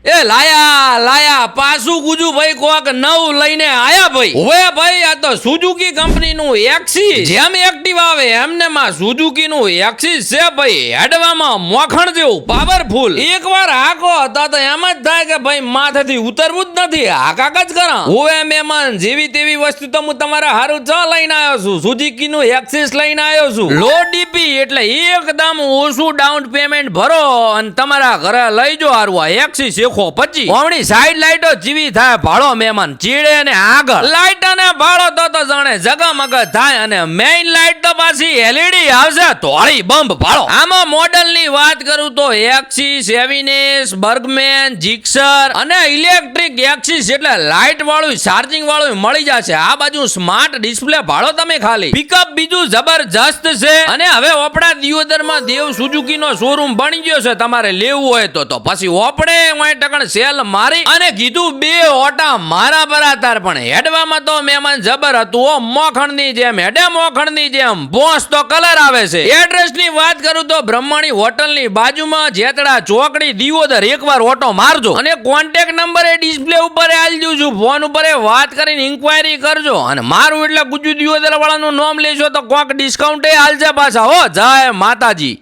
એ લાયા પાછું ગુજુ ભાઈ કોક નવું લઈને આયા ભાઈ. હવે ભાઈ આ તો સુઝુકી કંપનીનું એક્સિસ, જેમ એક્ટિવ આવે એમને માં સુઝુકીનું એક્સિસ છે ભાઈ. હેડવામાં મોખણ જેવું પાવરફુલ. એકવાર હાકો તો એમ જ થાય કે ભાઈ માથેથી ઉતરવું જ નથી, હાકાક જ કરા. હવે મહેમાન જેવી તેવી વસ્તુ તો હું તમારા હારું ચા લઈને આવ્યો છું. સુઝુકીનું એક્સિસ લઈને આવ્યો છું. લો ડીપી એટલે એકદમ ઓછું ડાઉન પેમેન્ટ ભરો અને તમારા ઘરે લઈ જો હારું. આ એક્સિસ 125 ઓમણી સાઈડ લાઈટો જીવી થાય ભાળો મહેમાન ચીડે ને આગળ લાઈટ અને ભાળો તો જાણે જગમગ થાય અને મેઇન લાઈટ તો પાછી એલઈડી આવશે તોળી બંબ ભાળો. આમાં મોડેલ ની વાત કરું તો એક્સિસ, એવિનેસ, બર્ગમેન, જીક્સર અને ઇલેક્ટ્રિક એક્સિસ એટલે લાઈટ વાળું ચાર્જિંગ વાળું મળી જશે. આ બાજુ સ્માર્ટ ડિસ્પ્લે ભાળો તમે ખાલી. પિકઅપ બીજું જબરજસ્ત છે અને હવે ઓપડા દિયોદરમાં દેવ સુઝુકી નો શોરૂમ બની ગયો છે. તમારે લેવું હોય તો પછી ઓપડે સેલ મારી અને કીધું 2 ઓટા મારા બરાતાર. પણ હેડવામાં તો મહેમાન જબર હતું. મોખણ ની જેમ હેડે, મોખણ ની જેમ બોસ તો કલર આવે છે. એડ્રેસ ની વાત કરું તો બ્રહ્મણી હોટલ ની બાજુમાં જેતડા ચોકડી દિયોદર. એકવાર ઓટો મારજો અને કોન્ટેક્ટ નંબર એ ડિસ્પ્લે ઉપર આલજો છું. ફોન ઉપર વાત કરીને ઇન્ક્વાયરી કરજો અને મારું એટલે ગુજુ દિયોદર વાળાનું નામ લેશો તો કોક ડિસ્કાઉન્ટ એ હાલશે પાછા. હો જય માતાજી.